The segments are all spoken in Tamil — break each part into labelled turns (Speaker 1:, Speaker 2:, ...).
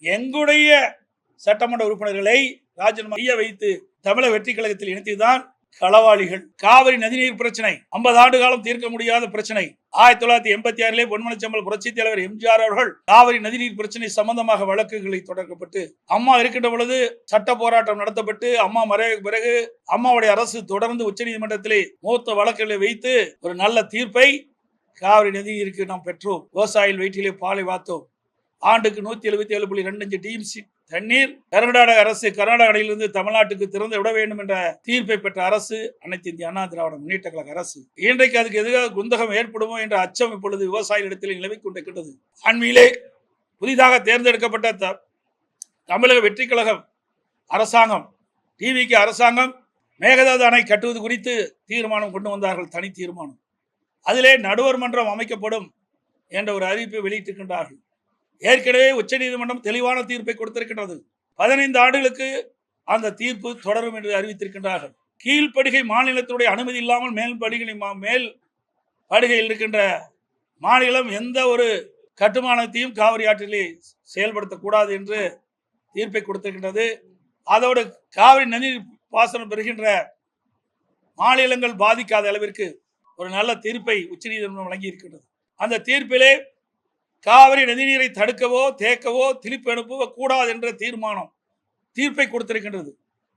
Speaker 1: எங்களுடைய சட்டமன்ற உறுப்பினர்களை ராஜினாமா செய்ய வைத்து தமிழக வெற்றி கழகத்தில் இணைத்துதான் களவாளிகள். காவிரி நதிநீர் பிரச்சனை 50 ஆண்டு காலம் தீர்க்க முடியாத பிரச்சனை. 1986 பொன்மனச்செம்மல் புரட்சி தலைவர் எம்ஜிஆர் அவர்கள் காவிரி நதிநீர் பிரச்சனை சம்பந்தமாக வழக்குகளை தொடர்க்கப்பட்டு அம்மா இருக்கின்ற பொழுது சட்ட போராட்டம் நடத்தப்பட்டு அம்மா மறைவுக்கு பிறகு அம்மாவுடைய அரசு தொடர்ந்து உச்சநீதிமன்றத்திலே மூத்த வழக்குகளை வைத்து ஒரு நல்ல தீர்ப்பை காவிரி நதிநீருக்கு நாம் பெற்றோம். விவசாயிகள் வயிற்றிலே பாலை வாத்தோம். ஆண்டுக்கு 177.25 டிஎம்சி தண்ணீர் கர்நாடக அரசு கர்நாடகாவிலிருந்து தமிழ்நாட்டுக்கு திறந்து விட வேண்டும் என்ற தீர்ப்பை பெற்ற அரசு அனைத்து இந்திய அண்ணா திராவிட முன்னேற்ற கழக அரசு. இன்றைக்கு அதுக்கு எதிராக குந்தகம் ஏற்படுமோ என்ற அச்சம் இப்பொழுது விவசாயிகளிடத்தில் நிலவிக் கொண்டிருக்கிறது. அண்மையிலே புதிதாக தேர்ந்தெடுக்கப்பட்ட தமிழக வெற்றி கழகம் அரசாங்கம் டிவிக்கு அரசாங்கம் மேகதாது அணை கட்டுவது குறித்து தீர்மானம் கொண்டு வந்தார்கள். தனி தீர்மானம். அதிலே நடுவர் மன்றம் அமைக்கப்படும் என்ற ஒரு அறிவிப்பை வெளியிட்டிருக்கின்றார்கள். ஏற்கனவே உச்சநீதிமன்றம் தெளிவான தீர்ப்பை கொடுத்திருக்கின்றது. 15 ஆண்டுகளுக்கு அந்த தீர்ப்பு தொடரும் என்று அறிவித்திருக்கின்றார்கள். கீழ்ப்படுகை மாநிலத்துடைய அனுமதி இல்லாமல் மேல் படுகையில் இருக்கின்ற மாநிலம் எந்த ஒரு கட்டுமானத்தையும் காவிரி ஆற்றிலே செயல்படுத்தக்கூடாது என்று தீர்ப்பை கொடுத்திருக்கின்றது. அதோடு காவிரி நதிநீர் பாசனம் பெறுகின்ற மாநிலங்கள் பாதிக்காத அளவிற்கு ஒரு நல்ல தீர்ப்பை உச்சநீதிமன்றம் வழங்கி இருக்கின்றது. அந்த தீர்ப்பிலே காவிரி நதிநீரை தடுக்கவோ தேக்கவோ திருப்பி அனுப்பவோ கூடாது என்ற தீர்ப்பை கொடுத்திருக்கின்றது.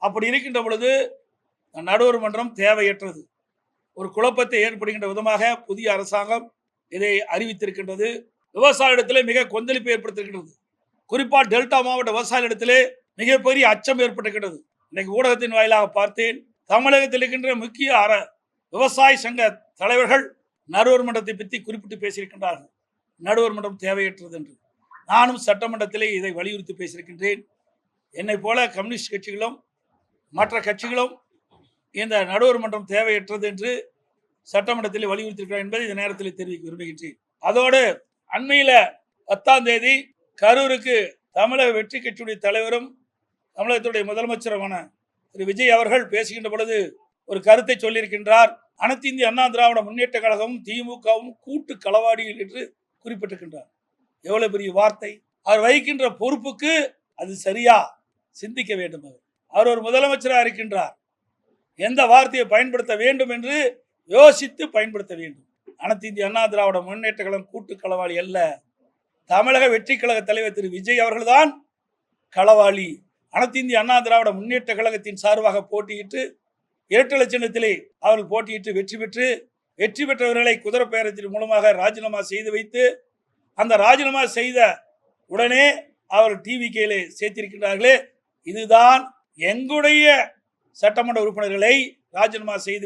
Speaker 1: அப்படி இருக்கின்ற பொழுது நடுவர் மன்றம் தேவையற்றது. ஒரு குழப்பத்தை ஏற்படுகின்ற விதமாக புதிய அரசாங்கம் இதை அறிவித்திருக்கின்றது. விவசாயிடத்திலே மிக கொந்தளிப்பு ஏற்படுத்திருக்கின்றது. குறிப்பா டெல்டா மாவட்ட விவசாயிகளிடத்திலே மிகப்பெரிய அச்சம் ஏற்பட்டிருக்கின்றது. இன்னைக்கு ஊடகத்தின் வாயிலாக பார்த்தேன். தமிழகத்தில் இருக்கின்ற முக்கிய விவசாய சங்க தலைவர்கள் நடுவர் மன்றத்தை பற்றி குறிப்பிட்டு பேசியிருக்கின்றார்கள். நடுவர் மன்றம் தேவையற்றது என்று. நானும் சட்டமன்றத்திலே இதை வலியுறுத்தி பேசியிருக்கின்றேன். என்னை போல கம்யூனிஸ்ட் கட்சிகளும் மற்ற கட்சிகளும் இந்த நடுவர் மன்றம் தேவையற்றது என்று சட்டமன்றத்தில் வலியுறுத்தியிருக்கிறார் என்பதை இந்த நேரத்தில் தெரிவிக்க விரும்புகின்றேன். அதோடு அண்மையில 10ஆம் தேதி கரூருக்கு தமிழக வெற்றி கட்சியுடைய தலைவரும் தமிழகத்துடைய முதலமைச்சருமான திரு விஜய் அவர்கள் பேசுகின்ற பொழுது ஒரு கருத்தை சொல்லியிருக்கின்றார். அனைத்து இந்திய அண்ணா திராவிட முன்னேற்ற கழகமும் திமுகவும் கூட்டு களவாடிகள் என்று குறிப்பிட்டிருக்கின்றார். எவ்வளவு பெரிய வார்த்தை! அவர் வகிக்கின்ற பொறுப்புக்கு அது சரியா? சிந்திக்க வேண்டும். அவர் ஒரு முதலமைச்சராக இருக்கின்றார். எந்த வார்த்தையை பயன்படுத்த வேண்டும் என்று யோசித்து பயன்படுத்த வேண்டும். அனைத்து இந்திய அண்ணா திராவிட முன்னேற்ற கழகம் கூட்டு களவாளி அல்ல. தமிழக வெற்றி கழக தலைவர் திரு விஜய் அவர்கள்தான் களவாளி. அனைத்து இந்திய அண்ணா திராவிட முன்னேற்ற கழகத்தின் சார்பாக போட்டியிட்டு இரட்டை சின்னத்திலே அவர்கள் போட்டியிட்டு வெற்றி பெற்றவர்களை குதிரை பேரத்தின் மூலமாக ராஜினாமா செய்து வைத்து அந்த ராஜினாமா செய்த உடனே அவர் டிவிகேலே சேர்த்திருக்கிறார்களே, இதுதான் எங்களுடைய சட்டமன்ற உறுப்பினர்களை ராஜினாமா செய்ய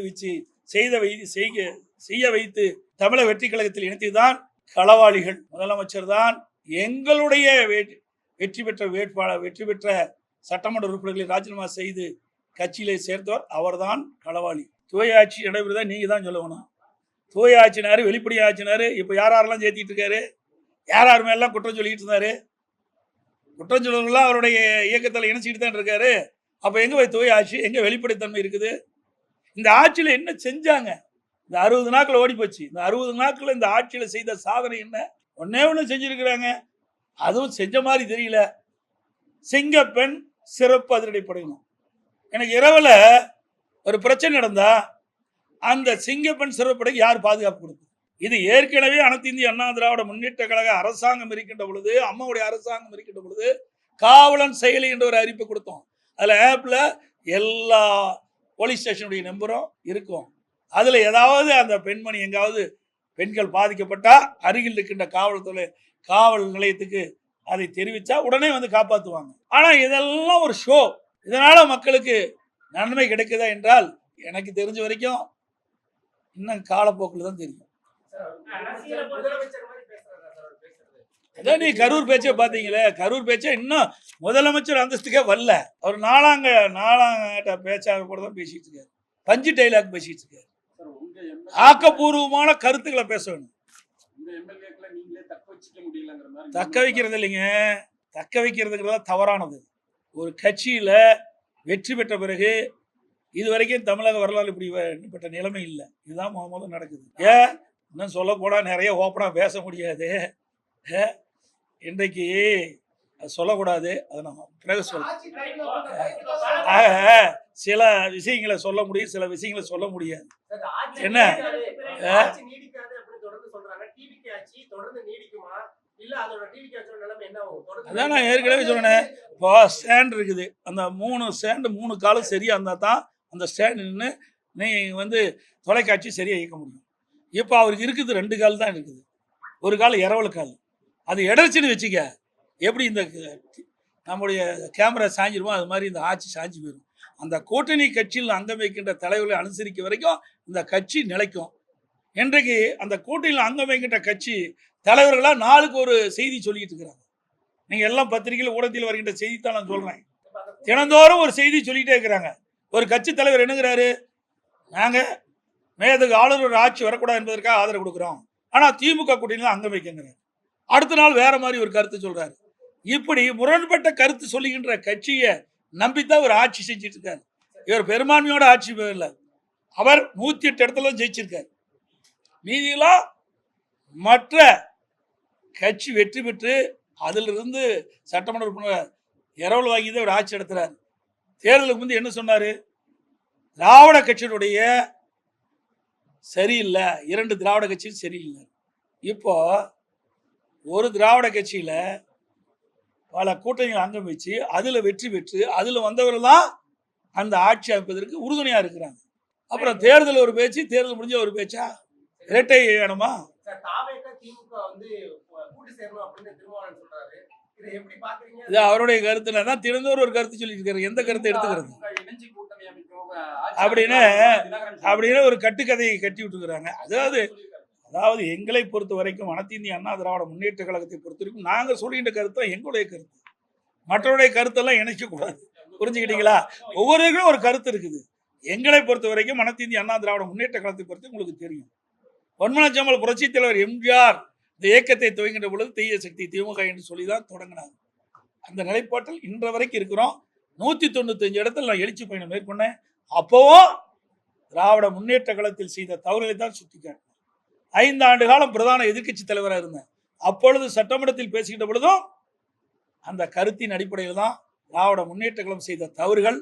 Speaker 1: வைத்து தமிழக வெற்றி கழகத்தில் இணைத்துதான் களவாளிகள். முதலமைச்சர் தான் எங்களுடைய வெற்றி பெற்ற சட்டமன்ற உறுப்பினர்களை ராஜினாமா செய்து கட்சியிலே சேர்ந்தவர் அவர்தான் களவாளி. தூய ஆட்சி நடைபெறுதா நீங்க தான் சொல்லணும். தூய ஆட்சினாரு, வெளிப்படை ஆட்சினாரு. இப்ப யாரெல்லாம் சேர்த்திட்டு இருக்காரு, யார் மேலாம் குற்றம் சொல்லிட்டு இருந்தாரு. குற்றம் சொல்றவங்களாம் அவருடைய இயக்கத்தில் இணைச்சிட்டு தான் இருக்காரு. அப்ப எங்க போய் தூய ஆட்சி, எங்க வெளிப்படைத்தன்மை இருக்குது? இந்த ஆட்சியில என்ன செஞ்சாங்க? இந்த 60 நாட்கள் ஓடி போச்சு. இந்த 60 நாட்கள் இந்த ஆட்சியில செய்த சாதனை என்ன? ஒண்ணு செஞ்சிருக்கிறாங்க. அதுவும் செஞ்ச மாதிரி தெரியல. சிங்கப்பெண் சிறப்பு அதிரடிப்படையினர். எனக்கு இரவுல ஒரு பிரச்சனை நடந்தா அந்த சிங்கப்பெண் சிறப்படைக்கு யார் பாதுகாப்பு கொடுக்கும்? இது ஏற்கனவே அனைத்து இந்திய அண்ணா திராவிட முன்னேற்ற கழக அரசாங்கம் இருக்கின்ற பொழுது, அம்மாவுடைய அரசாங்கம் இருக்கின்ற பொழுது காவலன் செயலி என்ற ஒரு அறிவிப்பு கொடுத்தோம். அதுல ஆப்ல எல்லா போலீஸ் ஸ்டேஷனுடைய நம்பரும் இருக்கும். அதுல ஏதாவது அந்த பெண்மணி எங்காவது பெண்கள் பாதிக்கப்பட்டா அருகில் இருக்கின்ற காவல் நிலையத்துக்கு அதை தெரிவிச்சா உடனே வந்து காப்பாற்றுவாங்க. ஆனா இதெல்லாம் ஒரு ஷோ. இதனால மக்களுக்கு நன்மை கிடைக்குதா என்றால் எனக்கு தெரிஞ்ச வரைக்கும் இன்னும் காலப்போக்கில் தான் தெரியும். அதான் நீ கரூர் பேச்சை பார்த்தீங்களே, கரூர் பேச்சை இன்னும் முதலமைச்சர் அந்தஸ்துக்கே வரல. அவர் நாலாங்கிட்ட பேச்சாக கூட தான் பேசிட்டு இருக்காரு. பஞ்சு டைலாக் பேசிட்டு இருக்காரு. ஆக்கப்பூர்வமான கருத்துக்களை பேச வேணும். தக்க வைக்கிறது இல்லைங்க, தக்க வைக்கிறதுங்கிறதா தவறானது. ஒரு கட்சியில வெற்றி பெற்ற பிறகு இதுவரைக்கும் தமிழக வரலாறு இப்படிப்பட்ட நிலைமை இல்லை. இதுதான் முதல்ல நடக்குது. இன்னும் சொல்ல போனா நிறைய ஓப்பனா பேச முடியாது. இன்றைக்கு அது சொல்லக்கூடாது, அதை நம்ம பிறகு சொல்ல. சில விஷயங்களை சொல்ல முடியும், சில விஷயங்களை சொல்ல முடியாது. என்ன அதான் நான் ஏற்கனவே சொன்னேன். இப்போ ஸ்டாண்ட் இருக்குது, அந்த 3 ஸ்டாண்டு 3 காலும் சரியா இருந்தா தான் அந்த ஸ்டாண்ட் நின்று நீ தொலைக்காட்சி சரியா இயக்க முடியும். இப்போ அவருக்கு இருக்குது 2 கால் தான் இருக்குது, ஒரு கால் இரவல் கால். அது இடர்ச்சின்னு வச்சுக்க, எப்படி இந்த நம்முடைய கேமரா சாஞ்சிருமோ அது மாதிரி இந்த ஆட்சி சாஞ்சி போயிடும். அந்த கூட்டணி கட்சியில் அங்கம் வைக்கின்ற தலைவர்களை அனுசரிக்க வரைக்கும் இந்த கட்சி நிலைக்கும். இன்றைக்கு அந்த கூட்டணியில் அங்கம் வைக்கின்ற கட்சி தலைவர்களாக நாளுக்கு ஒரு செய்தி சொல்லிட்டு இருக்கிறாங்க. நீங்கள் எல்லாம் பத்திரிகையில் ஊடகத்தில் வருகின்ற செய்தித்தான் நான் சொல்கிறேன். தினந்தோறும் ஒரு செய்தி சொல்லிகிட்டே இருக்கிறாங்க. ஒரு கட்சி தலைவர் என்னங்கிறாரு, நாங்கள் மேதுக்கு ஆளுநர் ஆட்சி வரக்கூடாது என்பதற்காக ஆதரவு கொடுக்குறோம், ஆனால் திமுக கூட்டணியில் அங்கம் வைக்கிறார். அடுத்த நாள் வேற மாதிரி ஒரு கருத்து சொல்றாரு. இப்படி முரண்பட்ட கருத்து சொல்லுகின்ற கட்சியை நம்பித்தான் ஒரு ஆட்சி செஞ்சுட்டு இருக்காரு. இவர் பெரும்பான்மையோட ஆட்சி இல்லை, அவர் 108 இடத்துல ஜெயிச்சிருக்காரு. மீதியெல்லாம் மற்ற கட்சி வெற்றி பெற்று அதிலிருந்து சட்டமன்ற உறுப்பினர் இரவல் வாங்கி தான் ஒரு ஆட்சி நடத்துறாரு. தேர்தலுக்கு முந்தைய என்ன சொன்னாரு, திராவிட கட்சியினுடைய சரியில்லை, 2 திராவிட கட்சியும் சரியில்லை. இப்போ ஒரு திராவிட கட்சியில பல கூட்டணிகள் அங்கம் வச்சு அதில் வெற்றி பெற்று அதில் வந்தவர்கள் தான் அந்த ஆட்சி அமைப்பதற்கு உறுதுணையா இருக்கிறாங்க. அப்புறம் தேர்தல் ஒரு பேச்சு, தேர்தல் முடிஞ்ச ஒரு பேச்சா, இரட்டை வேணுமா? இது அவருடைய கருத்துல தான் தினந்தோறும் ஒரு கருத்து சொல்லிட்டு இருக்காரு. எந்த கருத்தை எடுத்துக்கிறது அப்படின்னு ஒரு கட்டுக்கதையை கட்டி விட்டுக்கிறாங்க. அதாவது எங்களை பொறுத்த வரைக்கும் அனைத்து இந்திய அண்ணா திராவிட முன்னேற்ற கழகத்தை பொறுத்த வரைக்கும் நாங்கள் சொல்கின்ற கருத்து எங்களுடைய கருத்து, மற்றவருடைய கருத்தெல்லாம் இணைக்கக்கூடாது. புரிஞ்சுக்கிட்டீங்களா? ஒவ்வொருவருக்கும் ஒரு கருத்து இருக்குது. எங்களை பொறுத்த வரைக்கும் அனைத்து இந்திய அண்ணா திராவிட முன்னேற்ற கழகத்தை பொறுத்து உங்களுக்கு தெரியும். பொன்மனச்சம்பல் புரட்சி தலைவர் எம்ஜிஆர் இந்த இயக்கத்தை துவங்கின்ற பொழுது தீய சக்தி திமுக என்று சொல்லி தான் தொடங்கினாங்க. அந்த நிலைப்பாட்டில் இன்ற வரைக்கும் இருக்கிறோம். 195 இடத்துல நான் எழுச்சி பயணம் மேற்கொண்டேன். அப்போவும் திராவிட முன்னேற்ற கழகத்தில் செய்த தவறுகளை தான் சுட்டிக்காட்டினேன். 5 ஆண்டு காலம் பிரதான எதிர்க்கட்சி தலைவராக இருந்தேன். அப்பொழுது சட்டமன்றத்தில் பேசுகின்ற பொழுதும் அந்த கருத்தின் அடிப்படையில் தான் திராவிட முன்னேற்ற கழகம் செய்த தவறுகள்,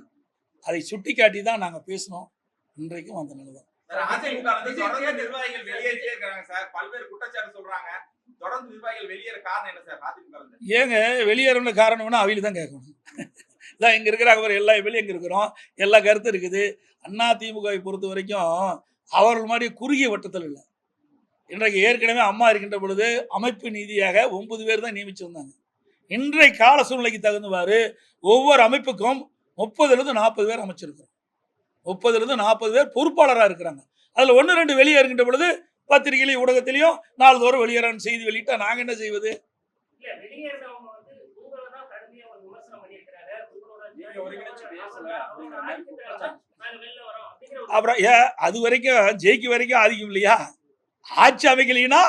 Speaker 1: அதை சுட்டிக்காட்டி தான் நாங்கள் பேசினோம். இன்றைக்கும் அந்த நிலைதான். ஏங்க வெளியேறணும் காரணம்னா அவையில தான் கேட்கணும். இதான் இங்க இருக்கிறாங்க, எல்லா எம்எல்ஏ இங்க இருக்கிறோம், எல்லா கருத்து இருக்குது. அண்ணா திமுகவை பொறுத்த வரைக்கும் அவர்கள் மாதிரி குறுகிய வட்டத்தில் இல்லை. இன்றைக்கு ஏற்கனவே அம்மா இருக்கின்ற பொழுது அமைப்பு நீதியாக 9 பேர் தான் நியமிச்சிருந்தாங்க. இன்றைய கால சூழ்நிலைக்கு தகுந்தவாறு ஒவ்வொரு அமைப்புக்கும் 30 - 40 பேர் அமைச்சிருக்கிறோம். 30 - 40 பேர் பொறுப்பாளராக இருக்கிறாங்க. அதில் 1-2 வெளியே இருக்கின்ற பொழுது பத்திரிகையிலையும் ஊடகத்திலையும் நாள்தோறும் வெளியேறான செய்தி வெளியிட்டா நாங்கள் என்ன செய்வது? அப்புறம் அது வரைக்கும் ஜெயிக்க வரைக்கும் ஆதிக்கம் இல்லையா? ஆட்சி அமைக்கலைன்னா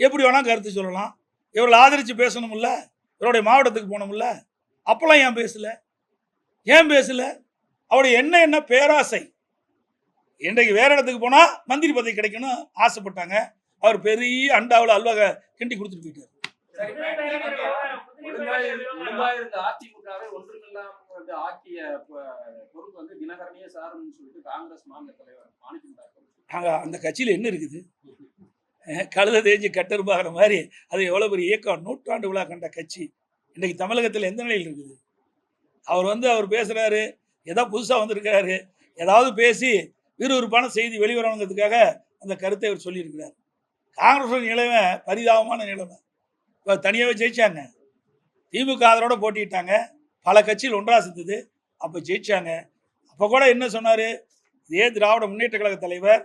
Speaker 1: எப்படி வேணா கருத்து சொல்லலாம். இவர்கள் ஆதரிச்சு பேசணும்ல, இவருடைய மாவட்டத்துக்கு போனோம்ல, அப்பெல்லாம் ஏன் பேசல? அவருடைய என்ன பேராசை. இன்றைக்கு வேற இடத்துக்கு போனா மந்திரி பதவி கிடைக்கணும் ஆசைப்பட்டாங்க. அவர் பெரிய அண்டாவில் அல்வாக கிண்டி கொடுத்துட்டு போயிட்டார். அந்த கட்சியில என்ன இருக்குது? கழுத தேஞ்சு கட்டருபாகிற மாதிரி அது எவ்வளவு பெரிய இயக்கம், 100 விழா கண்ட கட்சி இன்னைக்கு தமிழகத்தில் எந்த நிலையில் இருக்குது? அவர் பேசுறாரு, ஏதாவது புதுசா வந்திருக்காரு, ஏதாவது பேசி விறுவிறுப்பான செய்தி வெளிவரணுங்கிறதுக்காக அந்த கருத்தை அவர் சொல்லியிருக்கிறார். காங்கிரஸ் நிலைமை பரிதாபமான நிலைமை. இப்போ தனியாகவே ஜெயிச்சாங்க, திமுக ஆதரோட போட்டிட்டாங்க, பல கட்சிகள் ஒன்றாக சேர்ந்தது, அப்போ ஜெயிச்சாங்க. அப்போ கூட என்ன சொன்னார், இதே திராவிட முன்னேற்ற கழக தலைவர்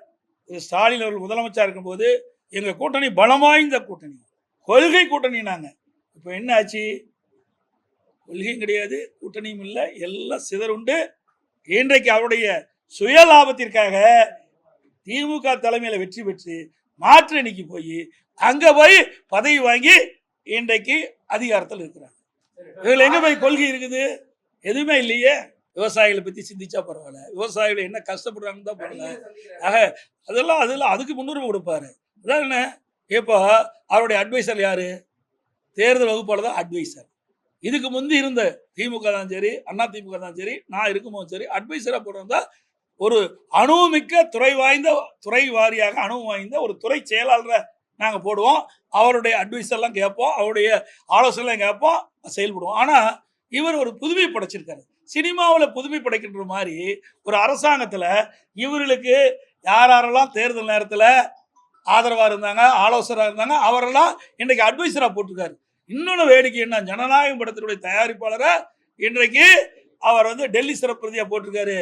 Speaker 1: திரு ஸ்டாலின் அவர்கள் முதலமைச்சர் இருக்கும்போது எங்கள் கூட்டணி பலம் வாய்ந்த கூட்டணி, கொள்கை கூட்டணி. நாங்கள் இப்போ என்ன ஆச்சு? கொள்கையும் கிடையாது, கூட்டணியும் இல்லை, எல்லாம் சிதறுண்டு. இன்றைக்கு அவருடைய சுய லாபத்திற்காக திமுக தலைமையில் வெற்றி பெற்று மாற்று அணிக்கு போய் அங்க போய் பதவி வாங்கி இன்றைக்கு அதிகாரத்தில் இருக்கிறாங்க. இதில் எங்க போய் கொள்கை இருக்குது? எதுவுமே இல்லையே. விவசாயிகளை பத்தி சிந்திச்சா பரவாயில்ல, விவசாயிகள் என்ன கஷ்டப்படுறாங்கன்னு தான் பரவாயில்ல. அதெல்லாம் அதுக்கு முன்னுரிமை கொடுப்பாரு. அதான் என்ன, இப்போ அவருடைய அட்வைசர் யாரு? தேர்தல் வகுப்பாளர் தான் அட்வைசர். இதுக்கு முந்தி இருந்த திமுக தான் சரி, அண்ணா திமுக தான் சரி, நான் இருக்கும்போது சரி, அட்வைசரா போடுறதா ஒரு அனுபவமிக்க துறை வாரியாக அனுபவம் வாய்ந்த ஒரு துறை செயலாளரை நாங்க போடுவோம். அவருடைய அட்வைஸ் எல்லாம் கேட்போம், அவருடைய ஆலோசனை கேட்போம், செயல்படுவோம். ஆனா இவர் ஒரு புதுமை படைச்சிருக்காரு. சினிமாவில் புதுமை படைக்கின்ற மாதிரி ஒரு அரசாங்கத்துல இவர்களுக்கு யாரெல்லாம் தேர்தல் நேரத்துல ஆதரவா இருந்தாங்க, ஆலோசகராக இருந்தாங்க, அவரெல்லாம் இன்றைக்கு அட்வைசரா போட்டிருக்காரு. இன்னொன்று வேடிக்கை என்ன, ஜனநாயகம் படத்தினுடைய தயாரிப்பாளரை இன்றைக்கு அவர் டெல்லி சிறப்பிரதியா போட்டிருக்காரு.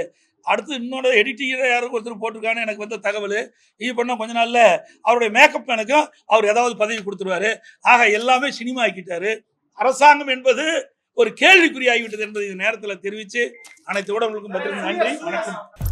Speaker 1: அடுத்து இன்னொன்று எடிட்டிங் யாரும் ஒருத்தர் போட்டிருக்கான்னு எனக்கு வந்த தகவல். இது பண்ண கொஞ்ச நாள்ல அவருடைய மேக்கப் மேனுக்கும் அவர் ஏதாவது பதவி கொடுத்துருவாரு. ஆக எல்லாமே சினிமா ஆக்கிட்டாரு. அரசாங்கம் என்பது ஒரு கேள்விக்குறியாகிவிட்டது என்பதை இந்த நேரத்தில் தெரிவித்து அனைத்து ஊடகங்களுக்கும் நன்றி, வணக்கம்.